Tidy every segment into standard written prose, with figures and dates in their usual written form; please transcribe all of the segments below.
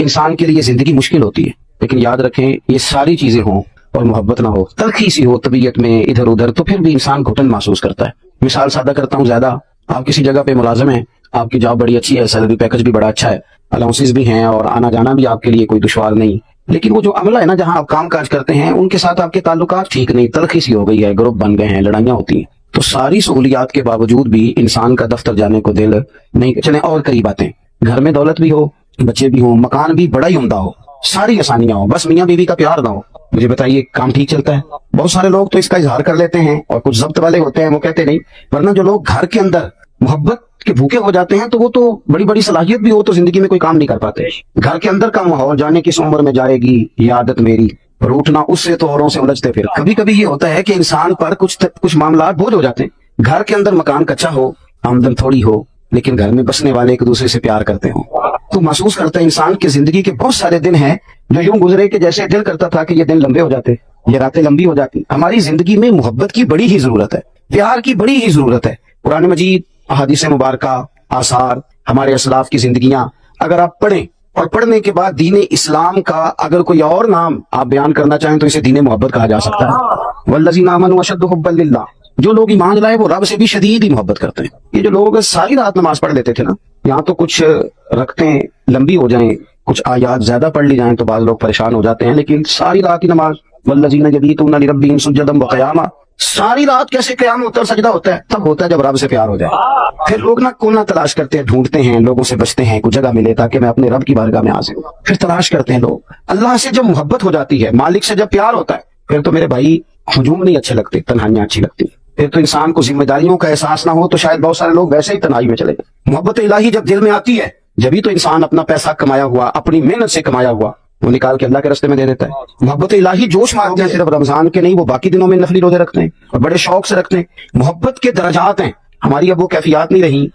انسان کے لیے زندگی مشکل ہوتی ہے، لیکن یاد رکھیں یہ ساری چیزیں ہوں اور محبت نہ ہو، تلخی سی ہو طبیعت میں ادھر ادھر، تو پھر بھی انسان گھٹن محسوس کرتا ہے۔ مثال سادہ کرتا ہوں زیادہ، آپ کسی جگہ پہ ملازم ہیں، آپ کی جاب بڑی اچھی ہے، سیلری پیکج بھی بڑا اچھا ہے، الاؤنسز بھی ہیں اور آنا جانا بھی آپ کے لیے کوئی دشوار نہیں، لیکن وہ جو عملہ ہے نا جہاں آپ کام کاج کرتے ہیں ان کے ساتھ آپ کے تعلقات ٹھیک نہیں، تلخی سی ہو گئی ہے، گروپ بن گئے ہیں، لڑائیاں ہوتی ہیں، تو ساری سہولیات کے باوجود بھی انسان کا دفتر جانے کو دل نہیں۔ چلیں اور قریب آتے ہیں، گھر میں دولت بھی ہو، بچے بھی ہوں، مکان بھی بڑا ہی عمدہ ہو، ساری آسانیاں ہوں، بس میاں بیوی کا پیار نہ ہو، مجھے بتائیے کام ٹھیک چلتا ہے؟ بہت سارے لوگ تو اس کا اظہار کر لیتے ہیں اور کچھ ضبط والے ہوتے ہیں وہ کہتے نہیں، ورنہ جو لوگ گھر کے اندر محبت کے بھوکے ہو جاتے ہیں تو وہ تو بڑی بڑی صلاحیت بھی ہو تو زندگی میں کوئی کام نہیں کر پاتے۔ گھر کے اندر کا ماحول، جانے کس عمر میں جائے گی یہ عادت میری، روٹنا اس سے تو اوروں سے الجھتے پھر۔ کبھی کبھی یہ ہوتا ہے کہ انسان پر کچھ معاملات بوجھ ہو جاتے ہیں، گھر کے اندر مکان کچا ہو، آمدن تھوڑی ہو، لیکن گھر میں بسنے والے ایک دوسرے سے پیار کرتے ہوں، تو محسوس کرتا ہے انسان کی زندگی کے بہت سارے دن ہیں جو یوں گزرے کہ جیسے دل کرتا تھا کہ یہ دن لمبے ہو جاتے، یہ راتیں لمبی ہو جاتی۔ ہماری زندگی میں محبت کی بڑی ہی ضرورت ہے، پیار کی بڑی ہی ضرورت ہے۔ قرآن مجید، احادیث مبارکہ، آثار، ہمارے اسلاف کی زندگیاں اگر آپ پڑھیں اور پڑھنے کے بعد دین اسلام کا اگر کوئی اور نام آپ بیان کرنا چاہیں تو اسے دین محبت کہا جا سکتا ہے۔ والذین آمنوا اشد حبا للہ، جو لوگ ایمان لائے وہ رب سے بھی شدید ہی محبت کرتے ہیں۔ یہ جو لوگ ساری رات نماز پڑھ لیتے تھے نا، یہاں تو کچھ رکھتے لمبی ہو جائیں، کچھ آیات زیادہ پڑھ لی جائیں تو بعض لوگ پریشان ہو جاتے ہیں، لیکن ساری رات کی نماز، والذین یبیتون لربہم سجدا وقیاما، ساری رات کیسے قیام ہوتا ہے اور سجدہ ہوتا ہے؟ تب ہوتا ہے جب رب سے پیار ہو جائے۔ پھر لوگ نہ کونا تلاش کرتے ہیں، ڈھونڈتے ہیں، لوگوں سے بچتے ہیں، کوئی جگہ ملے تاکہ میں اپنے رب کی بارگاہ میں آ سکوں، پھر تلاش کرتے ہیں لوگ۔ اللہ سے جب محبت ہو جاتی ہے، مالک سے جب پیار ہوتا ہے، پھر تو میرے بھائی ہجوم نہیں اچھے لگتے، تنہائیاں اچھی لگتی ہیں۔ پھر تو انسان کو ذمہ داریوں کا احساس نہ ہو تو شاید بہت سارے لوگ ویسے ہی تنہائی میں چلے گئے۔ محبت الہی جب دل میں آتی ہے جبھی تو انسان اپنا پیسہ کمایا ہوا، اپنی محنت سے کمایا ہوا وہ نکال کے اللہ کے راستے میں دے دیتا ہے۔ محبت الہی جوش مارتے ہیں، صرف رمضان کے نہیں، وہ باقی دنوں میں نفلی روزے رکھتے ہیں اور بڑے شوق سے رکھتے ہیں۔ محبت کے درجات ہیں، ہماری اب وہ کیفیات نہیں رہی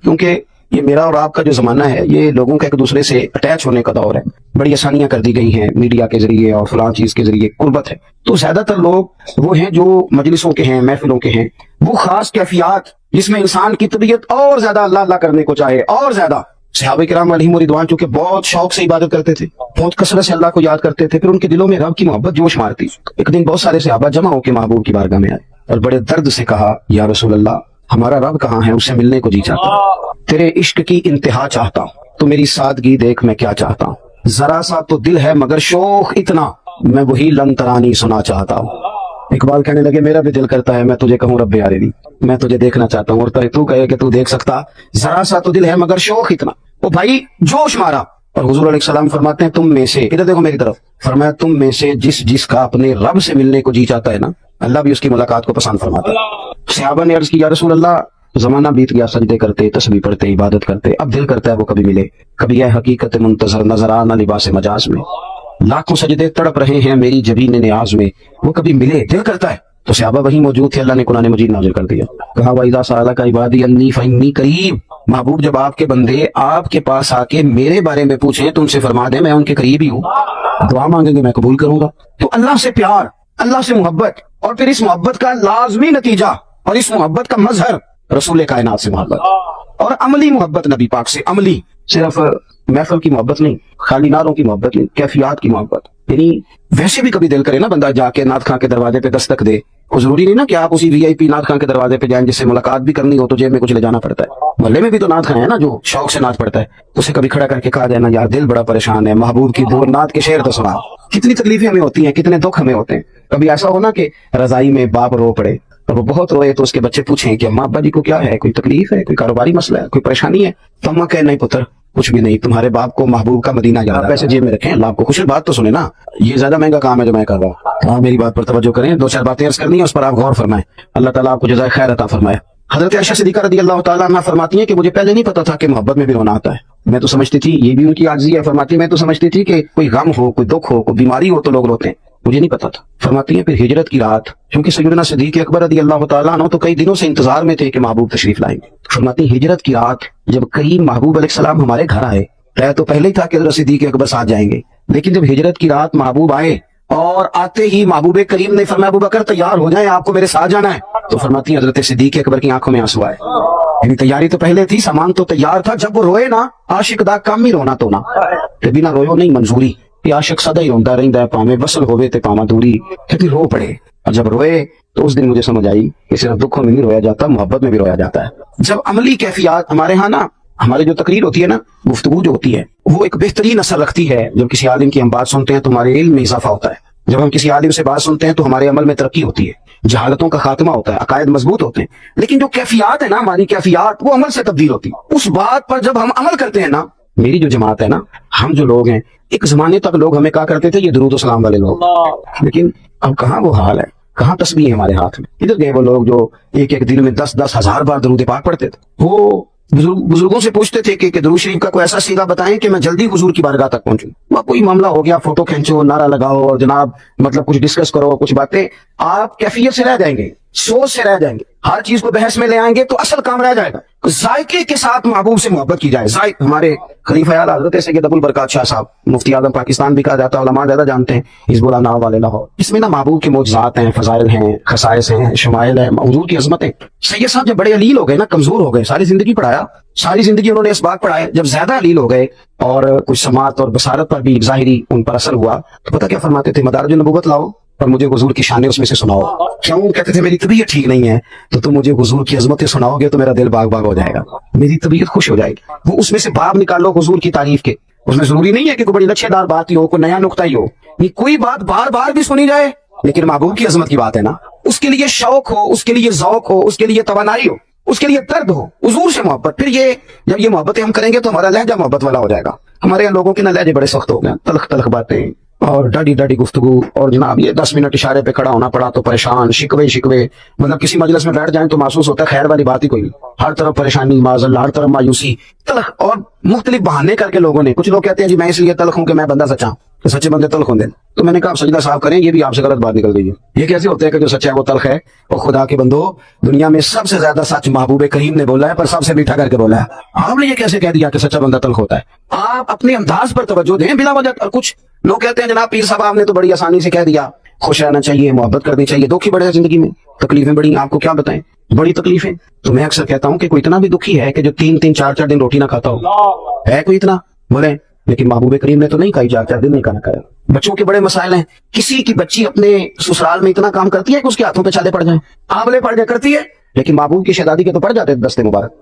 کیونکہ یہ میرا اور آپ کا جو زمانہ ہے یہ لوگوں کا ایک دوسرے سے اٹیچ ہونے کا دور ہے، بڑی آسانیاں کر دی گئی ہیں میڈیا کے ذریعے اور فلاں چیز کے ذریعے، قربت ہے، تو زیادہ تر لوگ وہ ہیں جو مجلسوں کے ہیں، محفلوں کے ہیں، وہ خاص کیفیات جس میں انسان کی طبیعت اور زیادہ اللہ اللہ کرنے کو چاہے اور زیادہ۔ صحابہ کرام علیہم رضوان چونکہ بہت شوق سے عبادت کرتے تھے، بہت کثرت سے اللہ کو یاد کرتے تھے، پھر ان کے دلوں میں رب کی محبت جوش مارتی۔ ایک دن بہت سارے صحابہ جمع ہو کے محبوب کی بارگاہ میں آئے اور بڑے درد سے کہا، یا رسول اللہ ہمارا رب کہاں ہے؟ اس سے ملنے کو جی چاہتا ہوں، تیرے عشق کی انتہا چاہتا ہوں، تو میری سادگی دیکھ میں کیا چاہتا ہوں، ذرا سا تو دل ہے مگر شوق اتنا، میں وہی لن ترانی سنا چاہتا ہوں۔ اقبال کہنے لگے میرا بھی دل کرتا ہے میں تجھے کہوں رب یارینی، میں تجھے دیکھنا چاہتا ہوں، اور تو کہے کہ تو دیکھ سکتا، ذرا سا تو دل ہے مگر شوق اتنا۔ وہ بھائی جوش مارا اور حضور علیہ السلام فرماتے ہیں تم میں سے، ادھر دیکھو میری طرف، فرمایا تم میں سے جس کا اپنے رب سے ملنے کو جی چاہتا ہے نا، اللہ بھی اس کی ملاقات کو پسند فرماتا ہے۔ صحابہ نے عرض کی یا رسول اللہ زمانہ بیت گیا، سجدے کرتے، تسبیح پڑھتے، عبادت کرتے، اب دل کرتا ہے وہ کبھی ملے، کبھی یہ حقیقت منتظر نظر آنا لباس مجاز میں، لاکھوں سجدے تڑپ رہے ہیں میری جبین نیاز میں، وہ کبھی ملے، دل کرتا ہے۔ تو صحابہ وہی موجود تھے، اللہ نے قرآن مجید نازل کر دیا، کہا وَإِذَا سَأَلَكَ عِبَادِي أَنِّي فَإِنِّي قَرِيبٌ، محبوب جب آپ کے بندے آپ کے پاس آ کے میرے بارے میں پوچھیں تو ان سے فرما دیں میں ان کے قریب ہی ہوں، دعا مانگیں گے میں قبول کروں گا۔ تو اللہ سے پیار، اللہ سے محبت، اور پھر اس محبت کا لازمی نتیجہ اور اس محبت کا مظہر رسول کائنات سے محبت، اور عملی محبت نبی پاک سے، عملی، صرف محفل کی محبت نہیں، خالی نعروں کی محبت نہیں، کیفیات کی محبت۔ یعنی ویسے بھی کبھی دل کرے نا بندہ جا کے نعت خاں کے دروازے پہ دستک دے، وہ ضروری نہیں نا کہ آپ اسی وی آئی پی نعت خاں کے دروازے پہ جائیں، جس سے ملاقات بھی کرنی ہو تو جیب میں کچھ لے جانا پڑتا ہے۔ محلے میں بھی تو نعت خاں ہے نا جو شوق سے نعت پڑھتا ہے، اسے کبھی کھڑا کر کے کہا جائے نا یار دل بڑا پریشان ہے، محبوب کی دو نعت کے شعر تو سنا۔ کتنی تکلیفیں ہمیں ہوتی ہیں، کتنے دکھ ہمیں ہوتے ہیں۔ کبھی ایسا ہونا کہ رضائی میں باپ رو پڑے اور وہ بہت روئے تو اس کے بچے پوچھیں کہ اماں ابا جی کو کیا ہے، کوئی تکلیف ہے، کوئی کاروباری مسئلہ ہے، کوئی پریشانی ہے، تو اماں کہے نہیں پتر کچھ بھی نہیں، تمہارے باپ کو محبوب کا مدینہ یاد ہے، پیسے جیب میں رکھیں، اللہ آپ کو خوش بات تو سنے نا، یہ زیادہ مہنگا کام ہے جو میں کر رہا ہوں، ہاں میری بات پر توجہ کریں، دو چار باتیں عرض کرنی ہے اس پر آپ غور فرمائیں، اللہ تعالیٰ آپ کو جزائے خیر عطا فرمائے۔ حضرت عائشہ صدیقہ رضی اللہ تعالیٰ عنہ فرماتی ہیں کہ مجھے پہلے نہیں پتا تھا کہ محبت میں بھی رونا آتا ہے، میں تو سمجھتی تھی، یہ بھی ان کی عاجزی ہے، فرماتی میں تو سمجھتی تھی کہ کوئی غم ہو، کوئی دکھ ہو، کوئی بیماری ہو تو لوگ روتے ہیں، مجھے نہیں پتا تھا۔ فرماتی ہیں پھر ہجرت کی رات، کیونکہ سیدنا صدیق اکبر رضی اللہ تعالیٰ عنہ تو کئی دنوں سے انتظار میں تھے کہ محبوب تشریف لائیں گے۔ فرماتی ہجرت کی رات جب قریب محبوب علیہ السلام ہمارے گھر آئے، تو پہلے ہی تھا کہ حضرت صدیق اکبر ساتھ جائیں گے، لیکن جب ہجرت کی رات محبوب آئے اور آتے ہی محبوب کریم نے فرمایا ابو بکر تیار ہو جائیں، آپ کو میرے ساتھ جانا ہے، تو فرماتی ہیں حضرت صدیق اکبر کی آنکھوں میں آنسو آئے، یعنی تیاری تو پہلے تھی, سامان تو تیار تھا, جب وہ روئے نا عاشق دا کام ہی رونا تو نا تے بنا رویو نہیں منظوری, یہ عاشق سدا ہی روندا رہندا ہے, پاویں وصل ہوے تے پاواں دوری, کہ رو پڑے. اور جب روئے تو اس دن مجھے سمجھ آئی کہ صرف دکھوں میں نہیں رویا جاتا, محبت میں بھی رویا جاتا ہے. جب عملی کیفیات ہمارے ہاں نا, ہمارے جو تقریر ہوتی ہے نا, گفتگو جو ہوتی ہے وہ ایک بہترین اثر رکھتی ہے. جب کسی عالم کی ہم بات سنتے ہیں تو ہمارے علم میں اضافہ ہوتا ہے, جب ہم کسی عالم سے بات سنتے ہیں تو ہمارے عمل میں ترقی ہوتی ہے, جہالتوں کا خاتمہ ہوتا ہے, عقائد مضبوط ہوتے ہیں. لیکن جو کیفیات ہے نا, ہماری کیفیات, وہ عمل سے تبدیل ہوتی ہے. اس بات پر جب ہم عمل کرتے ہیں نا, میری جو جماعت ہے نا, ہم جو لوگ ہیں, ایک زمانے تک لوگ ہمیں کہا کرتے تھے یہ درود و سلام والے لوگ, لیکن اب کہاں وہ حال ہے, کہاں تسبیح ہے ہمارے ہاتھ میں. ادھر گئے وہ لوگ جو ایک ایک دن میں 10,000 10,000 بار درود پاک پڑھتے تھے. وہ بزرگوں سے پوچھتے تھے کہ درود شریف کا کوئی ایسا سیدھا بتائیں کہ میں جلدی حضور کی بارگاہ تک پہنچوں. وہ کوئی معاملہ ہو گیا, فوٹو کھینچو, نعرہ لگاؤ, اور جناب مطلب کچھ ڈسکس کرو, کچھ باتیں, آپ کیفیت سے رہ جائیں گے, سوچ سے رہ جائیں گے, ہر چیز کو بحث میں لے آئیں گے تو اصل کام رہ جائے گا. ذائقے کے ساتھ محبوب سے محبت کی جائے. ہمارے خلیفہ اعلی حضرت سید ابو البرکات شاہ صاحب, مفتی اعظم پاکستان بھی کہا جاتا ہے, علماء زیادہ جانتے ہیں, حزب اللہ نام والے لاہور. اس میں نا محبوب کے معجزات ہیں, فضائل ہیں, خصائص ہیں, شمائل ہیں, حضور کی عظمتیں. سید صاحب جب بڑے علیل ہو گئے نا, کمزور ہو گئے, ساری زندگی پڑھایا, ساری زندگی انہوں نے اس بات پڑھائے, جب زیادہ علیل ہو گئے اور کچھ سماعت اور بصارت پر بھی ظاہری ان پر اثر ہوا, تو پتہ کیا فرماتے تھے, مدارج النبوت لاؤ اور مجھے حضور کی شانیں اس میں سے سناؤ. کیوں کہتے تھے, میری طبیعت ٹھیک نہیں ہے تو تم مجھے حضور کی عظمتیں سناؤ گے تو میرا دل باغ باغ ہو جائے گا, میری طبیعت خوش ہو جائے گی. وہ اس میں سے باب نکالو حضور کی تعریف کے. اس میں ضروری نہیں ہے کہ کوئی بڑی لچھے دار بات ہی ہو, کوئی نیا نقطہ ہی ہو, یہ کوئی بات بار بار بھی سنی جائے, لیکن محبوب کی عظمت کی بات ہے نا, اس کے لیے شوق ہو, اس کے لیے ذوق ہو, اس کے لیے توانائی ہو, اس کے لیے درد ہو, حضور سے محبت. پھر یہ جب یہ محبتیں ہم کریں گے تو ہمارا لہجہ محبت والا ہو جائے گا. ہمارے یہاں لوگوں کے نا لہجے بڑے سخت ہو گئے, تلخ تلخ باتیں اور ڈاڈی گفتگو, اور جناب یہ 10 منٹ اشارے پہ کھڑا ہونا پڑا تو پریشان, شکوے, مطلب کسی مجلس میں بیٹھ جائیں تو محسوس ہوتا ہے خیر والی بات ہی کوئی, ہر طرف پریشانی, معاذ اللہ, ہر طرف مایوسی, تلخ, اور مختلف بہانے کر کے لوگوں نے. کچھ لوگ کہتے ہیں جی میں اس لیے تلخ ہوں کہ میں بندہ سچا ہوں, کہ سچے بندے تلخ ہوں. تو میں نے کہا آپ سجدہ صاحب کریں, یہ بھی آپ سے غلط بات نکل گئی ہے. یہ کیسے ہوتا ہے کہ جو سچا ہے وہ تلخ ہے؟ اور خدا کے بندو, دنیا میں سب سے زیادہ سچ محبوب کریم نے بولا ہے, پر سب سے میٹھا کر کے بولا ہے. آپ نے یہ کیسے کہہ دیا کہ سچا بندہ تلخ ہوتا ہے؟ آپ اپنے انداز پر توجہ دیں بلا وجہ. اور کچھ لوگ کہتے ہیں جناب پیر صاحب آپ نے تو بڑی آسانی سے کہہ دیا, خوش رہنا چاہیے, محبت کرنی چاہیے. دکھ ہی بڑے ہیں زندگی میں, تکلیفیں بڑی, آپ کو کیا بتائیں, بڑی تکلیفیں. تو میں اکثر کہتا ہوں کہ کوئی اتنا بھی دکھی ہے کہ جو 3 4 دن روٹی نہ کھاتا ہو, ہے کوئی اتنا؟ بولے. لیکن محبوب کریم نے تو نہیں کہا 4 دن نہیں کھانا کھایا. بچوں کے بڑے مسائل ہیں, کسی کی بچی اپنے سسرال میں اتنا کام کرتی ہے کہ اس کے ہاتھوں پہ چھالے پڑ جائیں, آبلے پڑ جائے کرتی ہے, لیکن محبوب کی شہزادی کے تو پڑ جاتے ہیں دستے مبارک.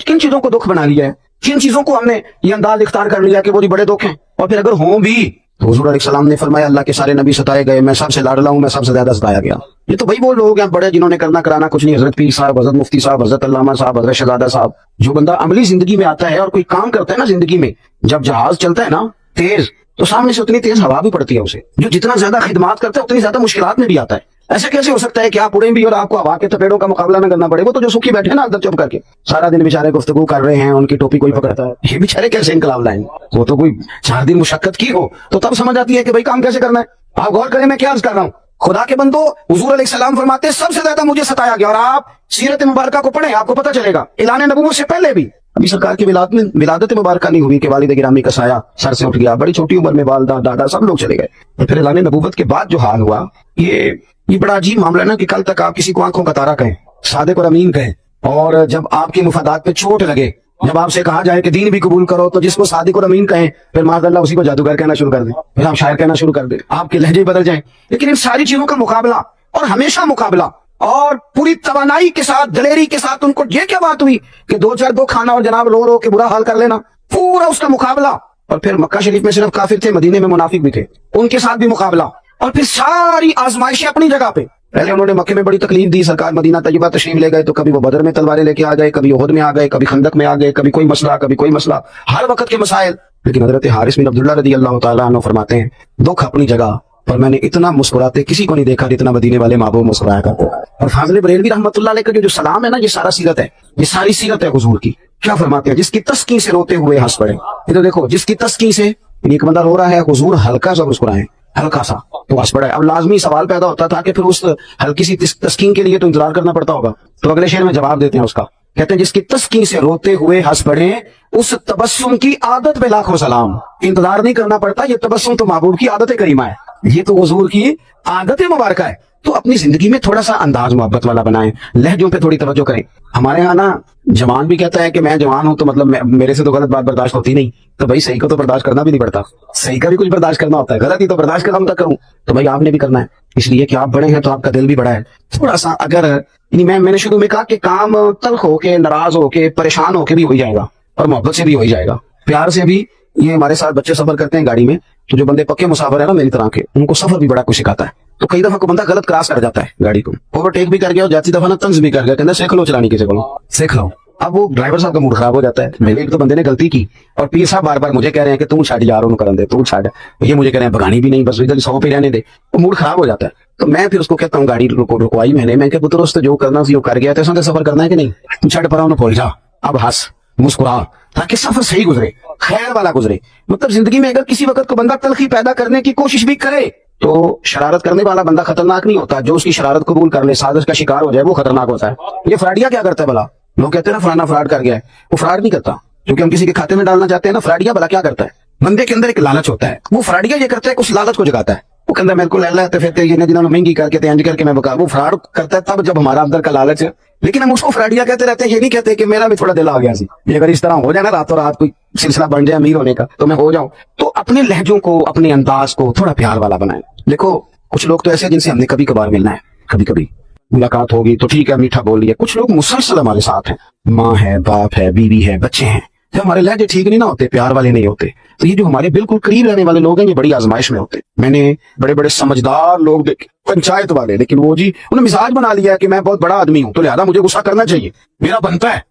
کن چیزوں کو دکھ بنا لیا ہے, کن چیزوں کو ہم نے یہ انداز اختیار کر لیا کہ وہ بڑے دکھ ہیں. اور پھر اگر ہوں بھی تو حضور علیہ السلام نے فرمایا اللہ کے سارے نبی ستائے گئے, میں سب سے لاڈلا ہوں, میں سب سے زیادہ ستایا گیا. یہ تو بھائی وہ لوگ ہیں بڑے جنہوں نے کرنا کرانا کچھ نہیں, حضرت پیر صاحب, حضرت مفتی صاحب, حضرت علامہ صاحب, حضرت شہزادہ صاحب. جو بندہ عملی زندگی میں آتا ہے اور کوئی کام کرتا ہے نا زندگی میں, جب جہاز چلتا ہے نا تیز, تو سامنے سے اتنی تیز ہوا بھی پڑتی ہے اسے. جو جتنا زیادہ خدمات کرتا ہے اتنی زیادہ مشکلات میں بھی آتا ہے. ایسے کیسے ہو سکتا ہے کہ آپ اڑیں بھی اور آپ کو ہوا کے تپیڑوں کا مقابلہ نہ کرنا پڑے؟ وہ تو جو سکھی بیٹھے نا اندر چپ کر کے سارا دن بیچارے گفتگو کر رہے ہیں, ان کی ٹوپی کوئی پکڑتا ہے, یہ بیچارے کیسے انقلاب لائیں؟ وہ تو کوئی 4 دن مشقت کی ہو تو تب سمجھ آتی ہے کہ بھائی کام کیسے کرنا ہے. آپ غور کریں میں کیا عرض کر رہا ہوں. خدا کے بندو, حضور علیہ السلام فرماتے سب سے زیادہ مجھے ستایا گیا. اور آپ سیرت مبارکہ کو پڑھیں, آپ کو پتہ چلے گا. اعلان نبوت سے پہلے بھی ابھی سرکار کی ولادت مبارکہ نہیں ہوئی کہ والد گرامی کا سایہ سر سے اٹھ گیا, بڑی چھوٹی عمر میں والدہ دادا سب لوگ چلے گئے. اور پھر اعلان نبوت کے بعد جو حال ہوا, یہ بڑا عجیب معاملہ ہے نا, کہ کل تک آپ کسی کو آنکھوں کا تارا کہیں, صادق اور امین کہیں, اور جب آپ کے مفادات پہ چوٹ لگے, جب آپ سے کہا جائے کہ دین بھی قبول کرو, تو جس کو صادق اور امین کہیں پھر معاذ اللہ اسی کو جادوگر کہنا شروع کر دیں, پھر آپ شاعر کہنا شروع کر دیں, آپ کے لہجے بدل جائیں. لیکن ان ساری چیزوں کا مقابلہ, اور ہمیشہ مقابلہ, اور پوری توانائی کے ساتھ, دلیری کے ساتھ. ان کو یہ کیا بات ہوئی کہ 2 4 دو کھانا اور جناب رو کے برا حال کر لینا, پورا اس کا مقابلہ. اور پھر مکہ شریف میں صرف کافر تھے, مدینے میں منافق بھی تھے, ان کے ساتھ بھی مقابلہ. اور پھر ساری آزمائشیں اپنی جگہ پہ. پہلے انہوں نے مکے میں بڑی تکلیف دی, سرکار مدینہ طیبہ تشریف لے گئے تو کبھی وہ بدر میں تلواریں لے کے آ گئے, کبھی احد میں آ گئے, کبھی خندق میں آ گئے, کبھی کوئی مسئلہ, کبھی کوئی مسئلہ, ہر وقت کے مسائل. لیکن حضرت حارث بن عبداللہ رضی اللہ تعالیٰ عنہ فرماتے ہیں دکھ اپنی جگہ, اور میں نے اتنا مسکراتے کسی کو نہیں دیکھا جتنا مدینے والے محبوب مسکرایا کرتے. اور فاضل بریلوی رحمۃ اللہ علیہ کا جو سلام ہے نا, یہ سارا سیرت ہے, یہ ساری سیرت ہے حضور کی. کیا فرماتے ہیں, جس کی تسکین سے روتے ہوئے ہنس پڑے. ادھر دیکھو, جس کی تسکین سے, ایک بندہ رو رہا ہے, حضور ہلکا سا مسکرائیں, ہلکا سا تو ہنس پڑا ہے. اب لازمی سوال پیدا ہوتا تھا کہ پھر اس ہلکی سی تسکین کے لیے تو انتظار کرنا پڑتا ہوگا. تو اگلے شعر میں جواب دیتے ہیں اس کا, کہتے ہیں جس کی تسکین سے روتے ہوئے ہنس پڑے, اس تبسم کی عادت پہ لاکھوں سلام. انتظار نہیں کرنا پڑتا, یہ تبسم تو محبوب کی عادت کریمہ ہے, یہ تو حضور کی عادت مبارکہ ہے. तो अपनी जिंदगी में थोड़ा सा अंदाज मोहब्बत वाला बनाएं, लहजों पे थोड़ी तवज्जो करें। हमारे यहाँ ना जवान भी कहता है कि मैं जवान हूं तो मतलब मेरे से तो गलत बात बर्दाश्त होती नहीं, तो भाई सही को तो बर्दाश्त करना भी नहीं पड़ता, सही का भी कुछ बर्दाश्त करना होता है, गलत ही तो बर्दाश्त करना होता करूं, तो भाई आपने भी करना है, इसलिए कि आप बड़े हैं तो आपका दिल भी बड़ा है। थोड़ा सा अगर मैंने शुरू में कहा कि काम तल्ख होके, नाराज होके, परेशान होके भी हो जाएगा और मोहब्बत से भी हो जाएगा, प्यार से भी। ये हमारे साथ बच्चे सफर करते हैं गाड़ी में, तो जो बंदे पक्के मुसाफिर है ना मेरी तरह के, उनको सफर भी बड़ा कुछ सिखाता है। तो कई दफा को बंदा गलत क्रॉस कर जाता है गाड़ी को, ओवरटेक भी कर गया और जाती दफा ना तंज भी कर गया, कहते हैं सीख लो चलानी, किसी को सीख लो। अब वो ड्राइवर साहब का मूड खराब हो जाता है, मेरे एक तो बंदे ने गलती की और पीर साहब बार बार मुझे कह रहे हैं कि तू छाड़ यार उन्होंने कर दे, तू छाड़, ये मुझे कह रहे हैं भगानी भी नहीं, बस इधर 100 पे रहने दे, तो मूड खराब हो जाता है। तो मैं फिर उसको कहता हूँ गाड़ी रुकवाई मैंने, मैं पुत्र दोस्त जो करना सी वो कर गया, तो सफर करना है कि नहीं, तू छड़ पर भूल जा, अब हंस मुस्कुरा, ताकि सफर सही गुजरे, खैर वाला गुजरे। मतलब जिंदगी में अगर किसी वक्त को बंदा तलखी पैदा करने की कोशिश भी करे तो शरारत करने वाला बंदा खतरनाक नहीं होता, जो उसकी शरारत कबूल कर ले, साजिश का शिकार हो जाए, वो खतरनाक होता है। ये फ्राडिया क्या करता है भला, लोग कहते हैं ना फलाना फ्रॉड कर गया है, वो फ्रॉड नहीं करता, क्योंकि हम किसी के खाते में डालना चाहते हैं ना। फ्राडिया भला क्या करता है, बंदे के अंदर एक लालच होता है, वो फ्राडिया ये करता है कुछ लालच को जगाता है, वो कहता है मेरे को ले लेते फिर जिन्होंने महंगी करके तेज करके मैं बका, वो फ्रॉड करता है तब जब हमारा अंदर का लालच है। लेकिन हम उसको फ्राडिया कहते रहते हैं, ये नहीं कहते कि मेरा भी थोड़ा दिल आ गया सी, ये अगर इस तरह हो जाए ना रातों रात कोई सिलसिला बन जाए अमीर होने का तो मैं हो जाऊं। तो अपने लहजों को, अपने अंदाज को थोड़ा प्यार वाला बनाएं। देखो कुछ लोग तो ऐसे जिनसे हमने कभी कभार मिलना है, कभी कभी मुलाकात होगी तो ठीक है, मीठा बोल लिया। कुछ लोग मुसलसल हमारे साथ हैं, माँ है, बाप है, बीवी है, बच्चे हैं, जब हमारे लहजे ठीक नहीं ना होते, प्यार वाले नहीं होते, तो ये जो हमारे बिल्कुल करीब रहने वाले लोग हैं ये बड़ी आजमाइश में होते। मैंने बड़े बड़े समझदार लोग देखे, पंचायत वाले, लेकिन वो जी उन्होंने मिजाज बना लिया है कि मैं बहुत बड़ा आदमी हूं तो लिहाजा मुझे गुस्सा करना चाहिए, मेरा बनता है।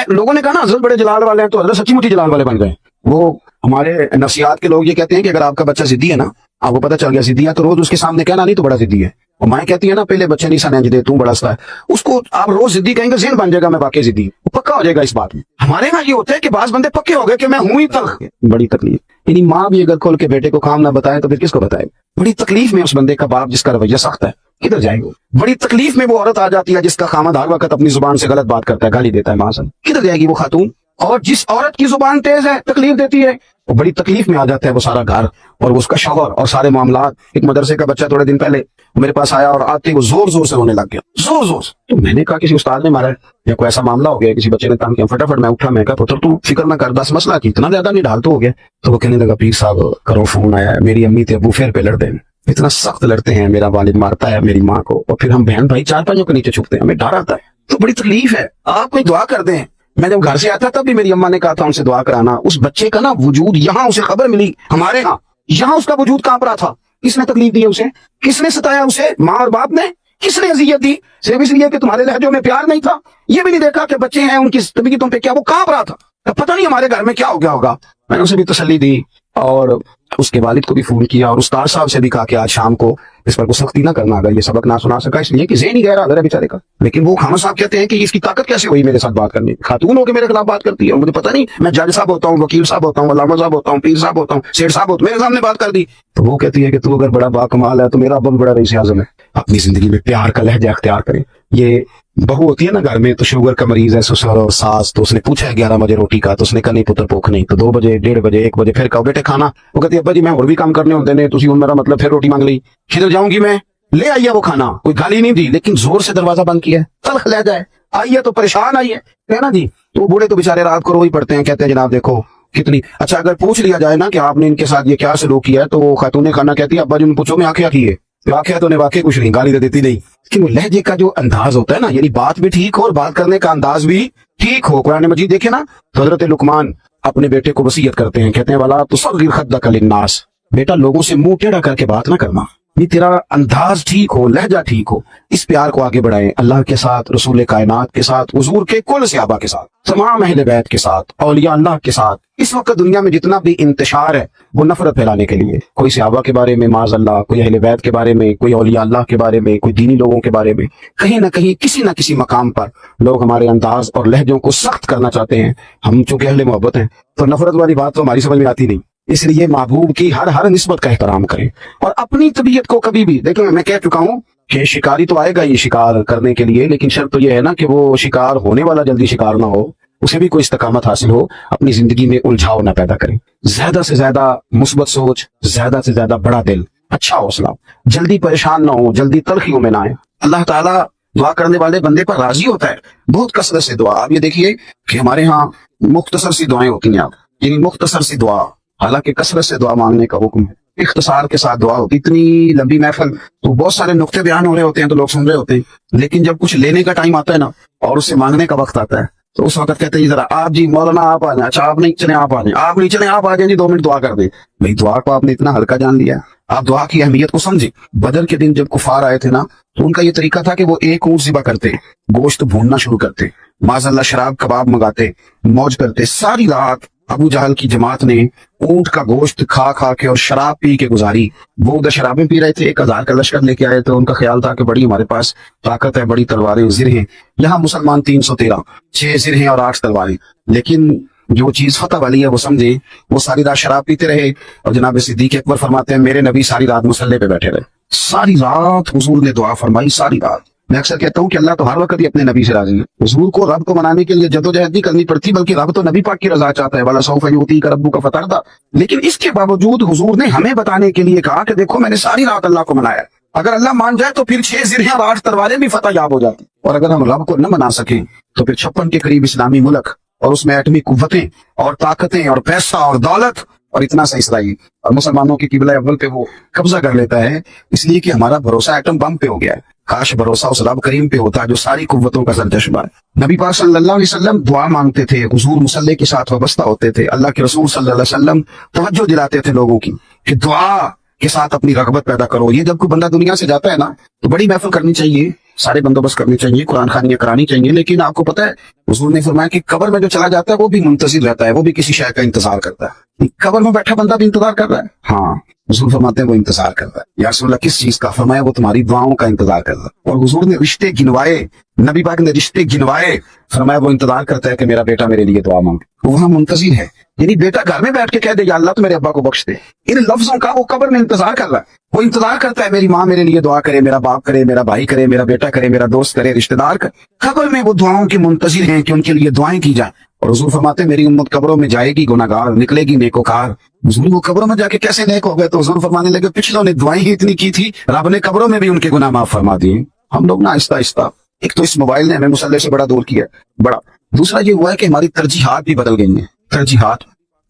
लोगों ने कहा ना हजरत बड़े जलाल वाले हैं, तो हजरत सच्ची मुच्ची जलाल वाले बन गए। वो हमारे नफसियात के लोग ये कहते हैं कि अगर आपका बच्चा जिद्दी है ना, आपको पता चल गया जिद्दी है, तो रोज उसके सामने कहना नहीं तो बड़ा जिद्दी है। और माँ कहती है ना पहले बच्चे नहीं समझ दे, तू बड़ा सा है, उसको आप रोज जिद्दी कहेंगे, ज़हन बन जाएगा मैं वाकई जिद्दी, वो पक्का हो जाएगा इस बात में। हमारे यहाँ ये होता है कि बाज बंदे पक्के हो गए कि मैं हूं ही तक, बड़ी तकलीफ। यानी माँ भी अगर खोल के बेटे को काम ना बताए तो फिर किसको बताए। बड़ी तकलीफ में उस बंदे का बाप जिसका रवैया सख्त है, किधर जाएगा। बड़ी तकलीफ में वो औरत आ जाती है जिसका खामद हर वक्त अपनी जुबान से गलत बात करता है, गाली देता है माँ से, किधर जाएगी वो खातून। और जिस औरत की जुबान तेज है, तकलीफ देती है, वो बड़ी तकलीफ में आ जाता है वो सारा घर और उसका शौहर और सारे मामलात। एक मदरसे का बच्चा थोड़े दिन पहले मेरे पास आया और आते वो जोर जोर से रोने लग गया, जोर जोर से। तो मैंने कहा किसी उस्ताद ने मारा है या कोई ऐसा मामला हो गया, किसी बच्चे ने तंग किया। फटाफट मैं उठा, मैं कहा पुत्र तू फिक्र ना कर, बस मसला की इतना ज्यादा नहीं ढाल तो हो गया। तो वो कहने लगा पीर साहब करो फोन आया, मेरी अम्मी थे अबू फेर पे लड़ते हैं, इतना सख्त लड़ते हैं, मेरा वालिद मारता है मेरी माँ को और फिर हम बहन भाई चार पांचों के नीचे छुपते हैं, हमें डर आता है। तो बड़ी तकलीफ है, आप कोई दुआ कर दें। मैं जब घर से आता तब भी मेरी अम्मा ने कहा था उनसे दुआ कराना। उस बच्चे का ना वजूद, यहाँ उसे खबर मिली हमारे यहाँ उसका वजूद कांप रहा था। किसने तकलीफ दी उसे, किसने सताया उसे, माँ और बाप ने। किसने अजियत दी, सिर्फ इसलिए कि तुम्हारे लहजों में प्यार नहीं था। ये भी नहीं देखा कि बच्चे हैं उनकी तबीयतों पे क्या वो कांप रहा था। तब पता नहीं हमारे घर में क्या हो गया होगा। मैंने उसे भी तसल्ली दी और उसके वालिद को भी फोन किया और उस्ताद साहब से भी कहा कि आज शाम को इस पर को सख्ती ना करना अगर ये सबक ना सुना सका, इसलिए कि ज़हन ही गहरा है बेचारे का। लेकिन वो खामद साहब कहते हैं कि इसकी ताकत कैसे हुई मेरे साथ बात करने, खातून होकर मेरे खिलाफ बात करती है और मुझे पता नहीं, मैं जज साहब होता हूँ, वकील साहब होता हूँ, अल्लामा साहब होता हूँ, पीर साहब होता हूँ, सेठ साहब होता हूँ, मेरे सामने बात कर दी। तो वो कहती है कि तू अगर बड़ा बाकमाल है तो मेरा अब्बा बड़ा रईस आज़म है। अपनी जिंदगी में प्यार का लहजा अख्तियार करें। ये बहू होती है ना घर में, तो शुगर का मरीज है ससुर और सास, तो उसने पूछा है 11 बजे रोटी का, तो उसने कहा नहीं पुत्र भूख नहीं। तो 2 बजे, 1:30 बजे, 1 बजे फिर कहो बेटे खाना। वो कहती है अब्बा जी मैं और भी काम करने होते ने, तुसी हुण मेरा मतलब फिर रोटी मांग ली, किधर जाऊंगी मैं, ले आई है वो खाना, कोई गाली नहीं दी लेकिन जोर से दरवाजा बंद किया, तलख ले जाए आई है तो परेशान आई है ना जी। तो बूढ़े तो बेचारे रात को रो ही पड़ते हैं, कहते हैं जनाब देखो कितनी अच्छा। अगर पूछ लिया जाए ना कि आपने इनके साथ ये क्या सलूक किया है, तो खातून खाना कहती है अब्बा जी पूछो मैं आंखें की है, वाकया तो ने वाकई कुछ नहीं, गाली तो देती नहीं। लेकिन वो लहजे का जो अंदाज होता है ना, यानी बात भी ठीक हो और बात करने का अंदाज भी ठीक हो। कुरान मजीद देखे ना, तो हजरत लुकमान अपने बेटे को वसीयत करते हैं, कहते हैं वाला तो सग़िर खद्दक लिन्नास, बेटा लोगों से मुंह टेढ़ा करके बात ना करना, ये तेरा अंदाज ठीक हो, लहजा ठीक हो। इस प्यार को आगे बढ़ाएं अल्लाह के साथ, रसूल कायनात के साथ, हुजूर के कुल सहाबा के साथ, तमाम अहले बैत के साथ, औलिया अल्लाह के साथ। इस वक्त दुनिया में जितना भी इंतशार है वो नफरत फैलाने के लिए, कोई सहाबा के बारे में माज़ अल्लाह, कोई अहले बैत के बारे में, कोई औलिया अल्लाह के बारे में, कोई दीनी लोगों के बारे में। कहीं ना कहीं किसी ना किसी मकाम पर लोग हमारे अंदाज और लहजों को सख्त करना चाहते हैं। हम चूंकि अहले मोहब्बत हैं तो नफरत वाली बात तो हमारी समझ में आती नहीं, इसलिए महबूब की हर निस्बत का एहतराम करें और अपनी तबीयत को कभी भी देखो। मैं कह चुका हूँ कि शिकारी तो आएगा ये शिकार करने के लिए, लेकिन शर्त तो ये है ना कि वो शिकार होने वाला जल्दी शिकार ना हो, उसे भी कोई इस्तकामत हासिल हो, अपनी जिंदगी में उलझाव ना पैदा करें। ज्यादा से ज्यादा मुस्बत सोच, ज्यादा से ज्यादा बड़ा दिल, अच्छा हौसला, जल्दी परेशान ना हो, जल्दी तलखियों में ना आए। अल्लाह ताला दुआ करने वाले बंदे पर राजी होता है, बहुत कसरत से दुआ। आप ये देखिए कि हमारे यहाँ मुख्तसर सी दुआएं होती हैं, आप यानी मुख्तसर सी दुआ, हालांकि कसरत से दुआ मांगने का हुक्म है, इख्तिसार के साथ दुआ होती। इतनी लंबी महफिल तो बहुत सारे नुक्ते बयान हो रहे होते हैं तो लोग सुन रहे होते हैं, लेकिन जब कुछ लेने का टाइम आता है ना और उससे मांगने का वक्त आता है तो उस वक्त कहते हैं जरा आप जी मौलाना आप आ जाए, अच्छा आप नहीं चले आप आ जाए, आप नहीं चले आप आ जाए जी 2 मिनट दुआ कर दे। भाई दुआ को आपने इतना हल्का जान लिया, आप दुआ की अहमियत को समझे। बदर के दिन जब कुफार आए थे ना तो उनका ये तरीका था कि वो एक ऊंट ज़िबा करते, गोश्त भूनना शुरू करते, माज़अल्लाह शराब कबाब मंगाते, मौज करते। सारी रात अबू जहल की जमात ने ऊंट का गोश्त खा खा के और शराब पी के गुजारी। वो उधर शराबें पी रहे थे, 1000 का लश्कर लेके आए थे, उनका ख्याल था कि बड़ी हमारे पास ताकत है, बड़ी तलवारें जिर हैं। यहाँ मुसलमान 313, 6 जिर हैं और 8 तलवारें। लेकिन जो चीज फतह वाली है वो समझे, वो सारी रात शराब पीते रहे। और जनाब सिद्दीक अकबर फरमाते हैं मेरे नबी सारी रात मुसल्ले पे बैठे रहे, सारी रात हुजूर ने दुआ फरमाई, सारी रात। मैं अक्सर कहता हूँ कि अल्लाह तो हर वक्त ही अपने नबी से राजी है। हुजूर को रब को मनाने के लिए जद्दोजहद नहीं करनी पड़ती, बल्कि रब तो नबी पाक की रजा चाहता है, वाला सौफ युती का रब्बू का फतरदा। लेकिन इसके बावजूद हुजूर ने हमें बताने के लिए कहा कि देखो मैंने सारी रात अल्लाह को मनाया, अगर अल्लाह मान जाए तो फिर 6 जिरह और 8 तलवारें भी फतह याब हो जाती। और अगर हम रब को न मना सके तो फिर 56 के करीब इस्लामी मुल्क और उसमें एटमी कुव्वतें और ताकतें और पैसा और दौलत और इतना सा इसराइल और मुसलमानों की किबला अव्वल पे वो कब्जा कर लेता है, इसलिए कि हमारा भरोसा एटम बम पे हो गया है। काश भरोसा उस रब करीम पे होता जो सारी कुव्वतों का सरचश्मा है। नबी पाक सल्लल्लाहु अलैहि वसल्लम दुआ मांगते थे, हुजूर मुसल्ले के साथ वाबस्ता होते थे। अल्लाह के रसूल सल्लल्लाहु अलैहि वसल्लम तवज्जो दिलाते थे लोगों की कि दुआ के साथ अपनी रगबत पैदा करो। ये जब कोई बंदा दुनिया से जाता है ना तो बड़ी महफिल करनी चाहिए, सारे बंदोबस्त करने चाहिए, कुरान खानियां करानी चाहिए, लेकिन आपको पता है हुजूर ने फरमाया कि कब्र में जो चला जाता है वो भी मुंतजिर रहता है, वो भी किसी शय का इंतजार करता है। कब्र में बैठा बंदा भी इंतजार कर रहा है, हाँ हुजूर फरमाते हैं वो इंतजार कर रहा है। या रसूलल्लाह किस चीज का? फरमाया वो तुम्हारी दुआओं का इंतजार कर रहा है। और हुजूर ने रिश्ते गिनवाए, नबी पाक ने रिश्ते गिनवाए, फरमाया वो इंतजार करता है कि मेरा बेटा मेरे लिए दुआ मांगे। वहां मुंतजिर है, यानी बेटा घर में बैठ के कह दे या अल्लाह तो मेरे अब्बा को बख्श दे, इन लफ्जों का वो कब्र में इंतजार कर रहा है। वो इंतजार करता है मेरी माँ मेरे लिए दुआ करे, मेरा बाप करे, मेरा भाई करे, मेरा बेटा करे, मेरा दोस्त करे, रिश्तेदार करे। कब्र में वो दुआओं के मुंतजिर हैं कि उनके लिए दुआएं की जाए। और हुजूर फरमाते मेरी उम्मत कब्रों में जाएगी गुनाहगार, निकलेगी नेकोकार। हुजूर वो कब्रों में जाके कैसे नेक हो गए? तो हुजूर फरमाने लगे पिछलों ने दुआएं ही इतनी की थी, रब ने कब्रों में भी उनके गुनाह माफ फरमा दिए। हम लोग ना आहिस्ता आहिस्ता, एक तो इस मोबाइल ने हमें मुसल्ले से बड़ा दूर किया, बड़ा। दूसरा ये हुआ है कि हमारी तरजीहात भी बदल गई हैं। तरजीहात,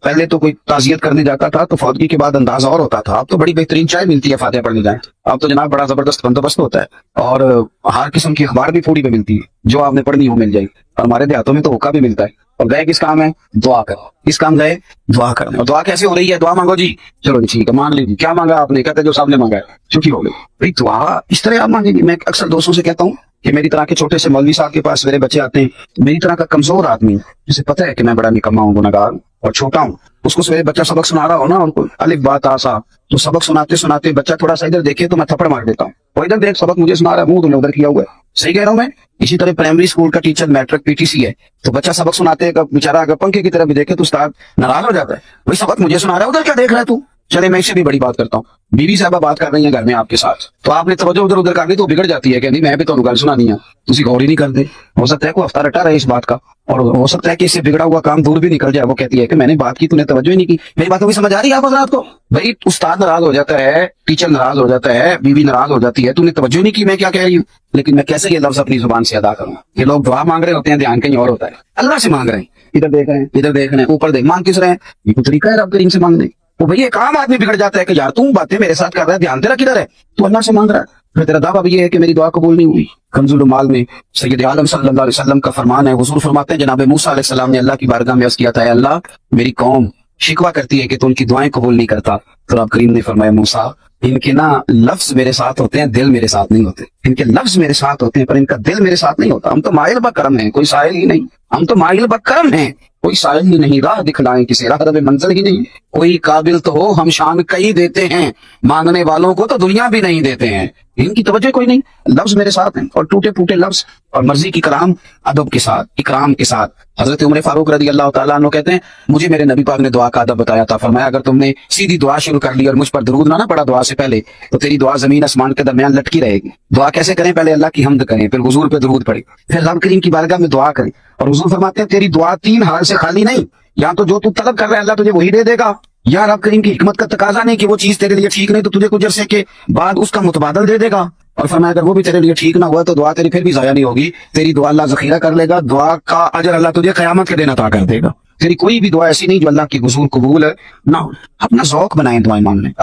पहले तो कोई ताजियत करने जाता था तो फौतगी के बाद अंदाजा और होता था, अब तो बड़ी बेहतरीन चाय मिलती है फातिहा पढ़ने जाए, अब तो जनाब बड़ा जबरदस्त बंदोबस्त होता है और हर किस्म की अखबार भी पूरी पे मिलती है, जो आपने पढ़नी हो मिल जाएगी। और हमारे देहातों में तो हुक्का भी मिलता है। और गए किस काम है? दुआ कर। किस काम गए? दुआ करने। और दुआ कैसे हो रही है? दुआ मांगो जी, चलो ठीक है मांग लीजिए। क्या मांगा आपने? कहते जो सामने मांगा है, छुट्टी हो गई। भाई दुआ इस तरह आप मांगेंगे। मैं अक्सर दोस्तों से कहता हूँ कि मेरी तरह के छोटे से मौलवी साहब के पास मेरे बच्चे आते हैं, मेरी तरह का कमजोर आदमी जिसे पता है कि मैं बड़ा निकम्मा हूँ, गुनहगार और छोटा हूँ, उसको सवेरे बच्चा सबक सुना रहा हो ना और अलिफ बात आसा, तो सबक सुनाते सुनाते बच्चा थोड़ा सा इधर देखे तो मैं थप्पड़ मार देता हूँ, वो इधर देख सबक मुझे सुना रहा है, मुंह तुमने उधर किया हुआ है। सही कह रहा हूँ मैं? इसी तरह प्राइमरी स्कूल का टीचर मैट्रिक पीटीसी है, तो बच्चा सबक सुनाते बेचारा अगर पंखे की तरफ भी देखे तो उस्ताद नाराज हो जाता है, भाई सबक मुझे सुना रहा है उधर क्या देख रहा है तू। चले मैं इससे भी बड़ी बात करता हूँ, बीवी साहबा बात कर रही है घर में आपके साथ, तो आपने तवज्जो उधर उधर कर दी तो बिगड़ जाती है कि नहीं मैं भी तो गल सुनानी है, तुसी गौर ही नहीं करते। हो सकता है कोई हफ्ता रटा रहे इस बात का, और हो सकता है कि इससे बिगड़ा हुआ काम दूर भी निकल जाए। वो कहती है कि मैंने बात की तूने तवज्जो ही नहीं की। मेरी बातों की समझ आ रही है आप हज़रात को? भाई उस्ताद नाराज हो जाता है, टीचर नाराज हो जाता है, बीवी नाराज हो जाती है, तूने तवज्जो नहीं की मैं क्या कह रही हूँ। लेकिन मैं कैसे ये लफ्ज अपनी जुबान से अदा करूँ? ये लोग दुआ मांग रहे होते हैं, ध्यान कहीं और होता है, अल्लाह से मांग रहे हैं, इधर देख रहे हैं, इधर देख रहे हैं, ऊपर देख, मांग किस रहे हैं? ये कोई तरीका है रब करीम से मांगने? तो भैया एक आम आदमी बिगड़ जाता है कि यार तू बातें मेरे साथ कर रहा है, ध्यान तेरा किधर है? तू अल्लाह से मांग रहा है, फिर तेरा दावा भी ये है कि मेरी दुआ कबूल नहीं हुई। कंजुल माल में सैयद आलम सल्लल्लाहु अलैहि वसल्लम का फरमान है, हुजूर फरमाते हैं जनाब मूसा अलैहि सलाम ने अल्लाह की बारगाह में अर्ज किया था, अल्लाह मेरी कौम शिकवा करती है कि तू उनकी दुआएं कबूल नहीं करता। तो रब करीम ने फरमाया मूसा इनके ना लफ्ज मेरे साथ होते हैं, दिल मेरे साथ नहीं होते। इनके लफ्ज मेरे साथ होते हैं पर इनका दिल मेरे साथ नहीं होता। हम तो माइल बकरम हैं, कोई साहिल ही नहीं। हम तो माइल बकरम हैं, कोई साहिल ही नहीं। राह दिखलाएं किसी राह में मंजिल ही नहीं। कोई काबिल तो हो हम शान कई देते हैं, मांगने वालों को तो दुनिया भी नहीं देते हैं। इनकी तवज्जो कोई नहीं, लफ्ज मेरे साथ हैं और टूटे फूटे लफ्ज और मर्जी की कलाम अदब के साथ, इकराम के साथ। हजरत उमर फारूक रजी अल्लाह तआला अन्हु कहते हैं मुझे मेरे नबी पाक ने दुआ का अदब बताया था, फरमाया अगर तुमने सीधी दुआ शुरू कर ली और मुझ पर दरूद ना पड़ा दुआ से पहले तो तेरी दुआ जमीन आसमान के दरमियान लटकी रहेगी। दुआ कैसे करें? पहले अल्लाह की हम्द करें, फिर हुजूर पे दरूद पड़े, फिर रब करीम की बारगाह में दुआ करें। और हुजूर फरमाते हैं तेरी दुआ 3 हाल से खाली नहीं, या तो जो तू तलब कर रहा है अल्लाह तुझे वही दे देगा, यार रब करीम की हिकमत का तकाजा नहीं कि वो चीज तेरे लिए ठीक नहीं तो तुझे कुछ अरसे के बाद उसका मुतबादल दे देगा। और फरमाया अगर वो भी तेरे लिए ठीक ना हुआ तो दुआ तेरी फिर भी जाया नहीं होगी, तेरी दुआ अल्लाह जखीरा कर लेगा, दुआ का अजर अल्लाह तुझे कयामत के दिन अता कर देगा। तेरी कोई भी दुआ ऐसी नहीं जो अल्लाह की हुजूर कबूल है ना हो। अपना शौक बनाए दुआएं मांगने,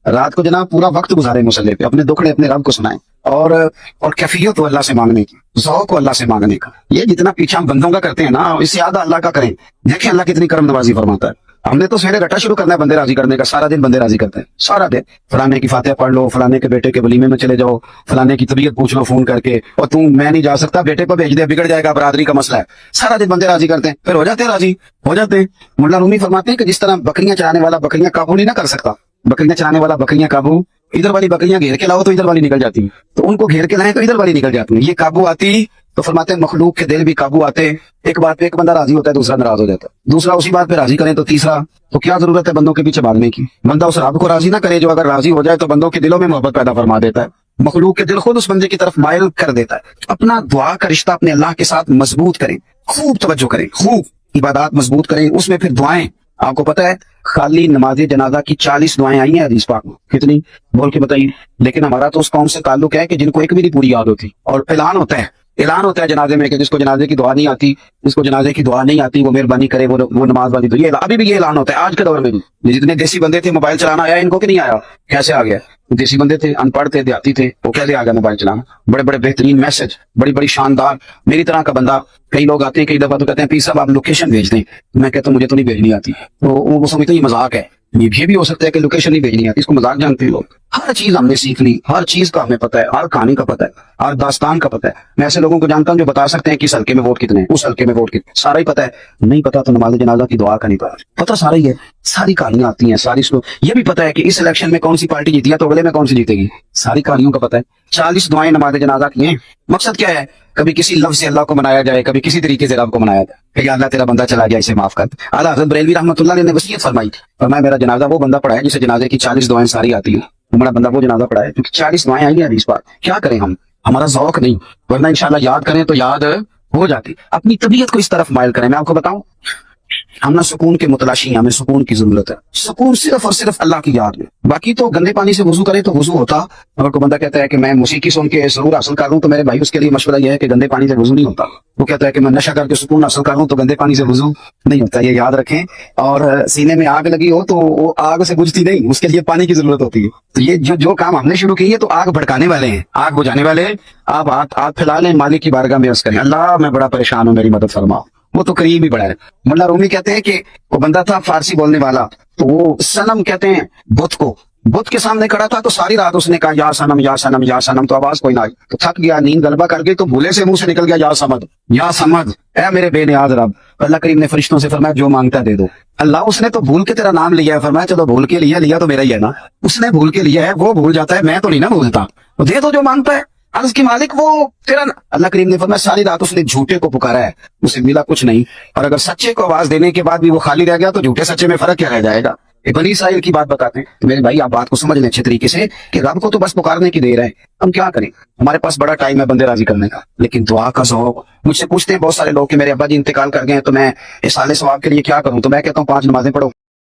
रात को जनाब पूरा वक्त गुजारे मुसल्ले पे, अपने दुखड़े अपने रब को सुनाए और कैफियत हो अल्लाह से मांगने की, ज़ौक़ को अल्लाह से मांगने का। ये जितना पीछा हम बंदों का करते हैं ना, इससे ज्यादा अल्लाह का करें। देखें अल्लाह कितनी करम नवाजी फरमाता है। हमने तो सवेरे रटा शुरू करना है बंदे राजी करने का, सारा दिन बंदे राजी करते हैं, सारा दिन फलाने की फातिहा पढ़ लो, फलाने के बेटे के वलीमे में चले जाओ, फलाने की तबीयत पूछ लो फोन करके, और तू मैं नहीं जा सकता बेटे को भेज दे बिगड़ जाएगा, बरादरी का मसला है। सारा दिन बंदे राजी करते हैं, फिर हो जाते हैं राजी, हो जाते हैं। मुल्ला रूमी फरमाते हैं कि जिस तरह बकरियां चराने वाला बकरियां काबू नहीं ना कर सकता, बकरियां चराने वाला बकरियां काबू, इधर वाली बकरियां घेर के लाओ तो इधर वाली निकल जाती है, तो उनको घेर के लाए तो इधर वाली निकल जाती है, ये काबू आती। तो फरमाते हैं मखलूक के दिल भी काबू आते हैं, एक बात पे एक बंदा राजी होता है, दूसरा नाराज हो जाता है, दूसरा उसी बात पे राजी करें तो तीसरा। तो क्या जरूरत है बंदों के पीछे भागने की? बंदा उस रब को राजी ना करे जो अगर राजी हो जाए तो बंदों के दिलों में मोहब्बत पैदा फरमा देता है, मखलूक के दिल खुद उस बंदे की तरफ मायल कर देता है। अपना दुआ का रिश्ता अपने अल्लाह के साथ मजबूत करें, खूब तवज्जो करें, खूब इबादत मजबूत करें, उसमें फिर दुआएं। आपको पता है खाली नमाज जनाजा की 40 दुआएं आई हैं हदीस पाक में, कितनी बोल के बताइए। लेकिन हमारा तो उस कौम से ताल्लुक है कि जिनको एक भी नहीं पूरी याद होती, और ऐलान होता है जनाजे में कि जिसको जनाजे की दुआ नहीं आती, जिसको जनाजे की दुआ नहीं आती वो मेहरबानी करे, वो नमाज वाली। तो ये अभी भी ये ऐलान होता है आज के दौर में भी। जितने देसी बंदे थे मोबाइल चलाना आया, इनको कि नहीं आया, कैसे आ गया? देसी बंदे थे, अनपढ़ थे, देहाती थे, वो कैसे आ गया मोबाइल चलाना? बड़े बड़े बेहतरीन मैसेज, बड़ी बड़ी शानदार, मेरी तरह का बंदा। कई लोग आते हैं कई दफा तो कहते हैं पीर साहब आप लोकेशन भेज दें, मैं कहता हूँ मुझे तो नहीं भेजनी आती, तो वो समझते ये मजाक है। ये भी हो सकता है कि लोकेशन नहीं भेजनी आती, इसको मजाक जानते हैं लोग। हर चीज हमने सीख ली, हर चीज का हमें पता है, हर कहानी का पता है, हर दास्तान का पता है। मैं ऐसे लोगों को जानता हूँ जो बता सकते हैं कि इस हल्के में वोट कितने हैं, उस हल्के में वोट कितने, सारा ही पता है। नहीं पता तो नमाज जनाजा की दुआ का नहीं पता सारा ही है, सारी कहानियां आती हैं, सारी ये भी पता है कि इस इलेक्शन में कौन सी पार्टी जीती है तो अगले में कौन सी जीतेगी, सारी कहानियों का पता है। 40 दुआएं नमाज जनाजा की हैं। मकसद क्या है? कभी किसी लफ्ज से अल्लाह को मनाया जाए, कभी किसी तरीके से रब को मनाया जाए, या अल्लाह तेरा बंदा चला गया इसे माफ कर। आला हज़रत बरेलवी रहमतुल्लाह ने वसीयत फरमाई, फरमाया मेरा जनाजा वो बंदा पड़ा है जिसे जनाजे की 40 दुआएं सारी आती है। हमारा बंदा वो जनाजा पड़ा है क्योंकि 40 दुआएं आई हैं हदीस पाक। क्या करें हम, हमारा ज़ौक़ नहीं, वरना इंशाल्लाह याद करें तो याद हो जाती। अपनी तबीयत को इस तरफ मायल करें। मैं आपको बताऊं, हम ना सुकून के मुतलाशी हैं, हमें सुकून की जरूरत है। सुकून सिर्फ और सिर्फ अल्लाह की याद में। बाकी तो गंदे पानी से वजू करे तो वजू होता। अगर कोई बंदा कहता है कि मैं मौसीकी सुन के सुरूर हासिल कर लूं तो मेरे भाई उसके लिए मशवरा यह है कि गंदे पानी से वजू नहीं होता। वो कहता है कि मैं नशा करके सुकून हासिल कर लूं तो गंदे पानी से वजू नहीं होता, ये याद रखें। और सीने में आग लगी हो तो वो आग से बुझती नहीं, उसके लिए पानी की जरूरत होती है। तो ये जो काम हमने शुरू किए तो आग भड़काने वाले हैं, आग बुझाने वाले हैं। आप हाथ फैला लें, मालिक की बारगाह में अर्ज करें, अल्लाह मैं बड़ा परेशान हूं, मेरी मदद फरमा। वो तो करीब ही बड़ा है। मुल्ला रूमी कहते हैं कि वो बंदा था फारसी बोलने वाला, तो वो सनम कहते हैं बुत के सामने खड़ा था, तो सारी रात उसने कहा या सनम या सनम या सनम, तो आवाज कोई ना आई, तो थक गया, नींद गलबा कर गई, तो भूले से मुंह से निकल गया या समद ऐ मेरे बेनियाज रब। अल्लाह करीम ने फरिश्तों से फरमाया जो मांगता है दे दो। अल्लाह उसने तो भूल के तेरा नाम लिया है, फरमाया चलो भूल के लिया तो मेरा ही है ना। उसने भूल के लिया है, वो भूल जाता है, मैं तो नहीं ना भूलता, तो दे दो जो मांगता है। अर्ज की मालिक वो तेरा। अल्लाह करीम ने फरमाया सारी रात उसने झूठे को पुकारा है, उसे मिला कुछ नहीं, और अगर सच्चे को आवाज देने के बाद भी वो खाली रह गया तो झूठे सच्चे में फर्क क्या रह जाएगा। ये बनी इस्राइल की बात बताते हैं। तो मेरे भाई आप बात को समझ लें अच्छे तरीके से कि रब को तो बस पुकारने की देर है, हम क्या करें, हमारे पास बड़ा टाइम है बंदे राजी करने का, लेकिन दुआ का ज़ौक़। मुझसे पूछते हैं बहुत सारे लोग कि मेरे अब्बा जी इंतकाल कर गए हैं तो मैं इस साले सवाब के लिए क्या करूं, तो मैं कहता हूँ 5 नमाजें पढ़ो।